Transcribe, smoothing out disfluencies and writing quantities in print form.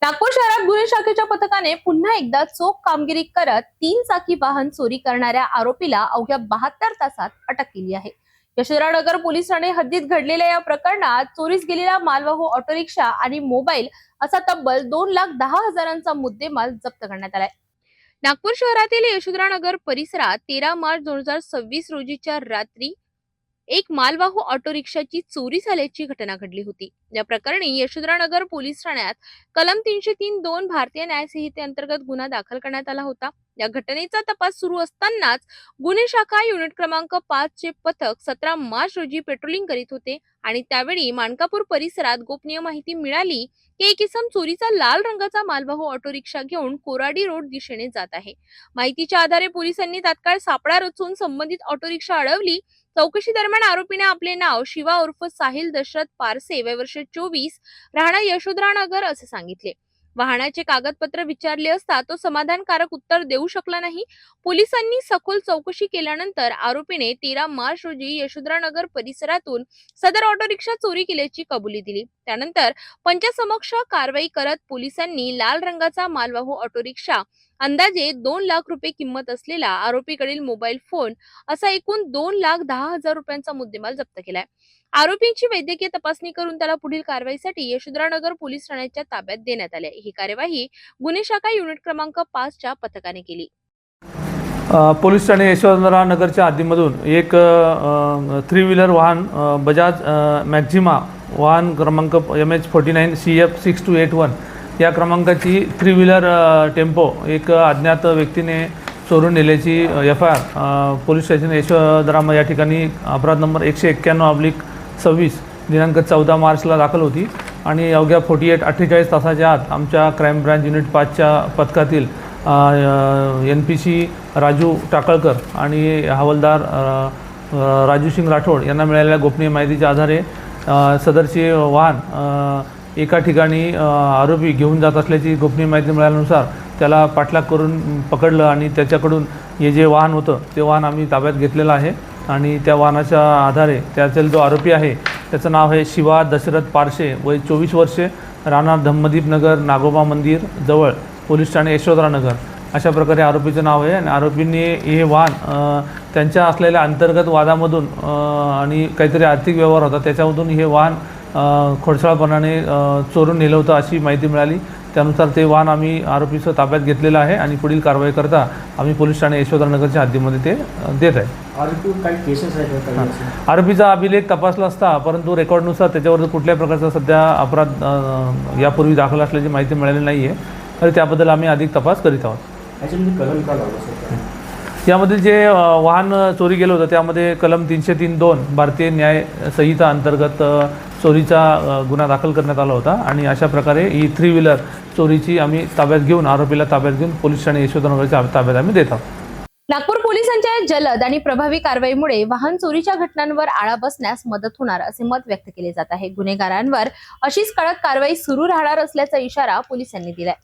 नागपूर शहरात गुन्हे शाखेच्या पथकाने पुन्हा एकदा चोख कामगिरी करत 3 चाकी वाहन चोरी करणाऱ्या आरोपीला अवघ्या 72 तासात अटक केली आहे। यशोधरानगर पोलीस ठाणे हद्दीत घडलेल्या या प्रकरणात चोरीस गेलेला मालवाहू ऑटो रिक्षा आणि मोबाईल असा तब्बल 2,10,000चा मुद्देमाल जप्त करण्यात आलाय। नागपूर शहरातील यशोधरानगर परिसरात 13 मार्च 2026 रोजीच्या रात्री एक मालवाहू ऑटो रिक्षाची चोरी झाल्याची घटना घडली होती। या प्रकरणी यशोधरानगर पोलीस ठाण्यात कलम 303(2) भारतीय न्याय संहितेअंतर्गत गुन्हा दाखल करण्यात आला होता। या घटनेचा तपास सुरू असतानाच गुन्हे शाखा युनिट क्रमांक 5 चे पथक 17 मार्च रोजी पेट्रोलिंग करीत होते आणि त्यावेळी मानकापूर परिसरात गोपनीय माहिती मिळाली की एक इसम चोरीचा लाल रंगाचा मालवाहू ऑटो रिक्षा घेऊन कोराडी रोड दिशेने जात आहे। माहितीच्या आधारे पोलिसांनी तात्काळ सापळा रचून संबंधित ऑटो रिक्षा अडवली। चौकशी दरम्यान आरोपीने आपले नाव शिवा उर्फ साहिल दशरथ पारसे, वय वर्ष 24, राहणार यशोधरानगर असे सांगितले। वाहनाचे कागदपत्र विचारले असता तो समाधानकारक उत्तर देऊ शकला नाही। पोलिसांनी सखोल चौकशी केल्यानंतर आरोपीने 13 मार्च रोजी यशोधरानगर परिसरातून सदर ऑटो रिक्षा चोरी केल्याची कबुली दिली। त्यानंतर पंचासमक्ष कारवाई करत पोलिसांनी लाल रंगाचा मालवाहू ऑटो रिक्षा, अंदाजे 2 लाख रुपये किंमत असलेला आरोपीकडील मोबाईल फोन असा एकूण 2,10,000 रुपयांचा मुद्देमाल जप्त केलाय। आरोपींची वैद्यकीय तपासणी करून त्याला पुढील कारवाईसाठी यशोधरानगर पोलीस ठाण्याच्या ताब्यात देण्यात आले। ही कार्यवाही गुन्हे शाखा युनिट क्रमांक 5 च्या पथकाने केली। पोलीस ठाणे यशोधरानगरच्या हद्दीमधून एक 3 व्हीलर वाहन बजाज मॅक्झिमा वाहन क्रमांक MH49 CF6281 या क्रमांकाची 3 व्हीलर टेम्पो एक अज्ञात व्यक्तीने चोरून नेल्याची FIR पोलीस स्टेशन यशोधरा या ठिकाणी अपराध नंबर 191/26 दिनांक 14 मार्चला दाखल होती आणि अवघ्या 48 तासाच्या आत आमच्या क्राईम ब्रांच युनिट 5च्या पथकातील NPC राजू टाकळकर आणि हवालदार राजू सिंग राठोड यांना मिळालेल्या गोपनीय माहितीच्या आधारे सदरचे वाहन एका ठिकाणी आरोपी घेऊन जात असल्याची गोपनीय माहिती मिळाल्यानुसार त्याला पाठलाग करून पकडलं आणि त्याच्याकडून हे जे वाहन होतं ते वाहन आम्ही ताब्यात घेतलेलं आहे आणि त्या वाहनाच्या आधारे त्यातील जो आरोपी आहे त्याचं नाव आहे शिवा दशरथ पारसे, वय 24 वर्षे, राहणार धम्मदीप नगर नागोबा मंदिर जवळ, पोलीस ठाणे यशोधरानगर अशा प्रकारे आरोपीचं नाव आहे। आणि आरोपींनी हे वाहन त्यांच्या असलेल्या अंतर्गत वादामधून आणि काहीतरी आर्थिक व्यवहार होता त्याच्यामधून हे वाहन खोडसाळपणाने चोरून नेलं होतं अशी माहिती मिळाली। त्यानुसार ते वाहन आम्ही आरोपीचं ताब्यात घेतलेलं आहे आणि पुढील कारवाई करता आम्ही पोलीस ठाणे यशोधरानगरच्या हद्दीमध्ये ते देत आहे। आरोपीचा अभिलेख तपासला असता परंतु रेकॉर्डनुसार त्याच्यावर कुठल्याही प्रकारचा सध्या अपराध यापूर्वी दाखल असल्याची माहिती मिळाली नाही आहे, तर त्याबद्दल आम्ही अधिक तपास करीत आहोत। यामध्ये जे वाहन चोरी गेलं होतं त्यामध्ये कलम 303(2) भारतीय न्याय संहिता अंतर्गत चोरीचा गुन्हा दाखल करण्यात आला होता आणि अशा प्रकारे ही 3 व्हीलर चोरीची आम्ही ताब्यात घेऊन आरोपीला ताब्यात घेऊन पोलीस ठाणे यशोधरानगरच्या ताब्यात आम्ही देत आहोत। नागपूर पोलिसांच्या जलद आणि प्रभावी कारवाईमुळे वाहन चोरीच्या घटनांवर आळा बसण्यास मदत होणार असे मत व्यक्त केले जात आहे। गुन्हेगारांवर अशीच कडक कारवाई सुरू राहणार असल्याचा इशारा पोलिसांनी दिलाय।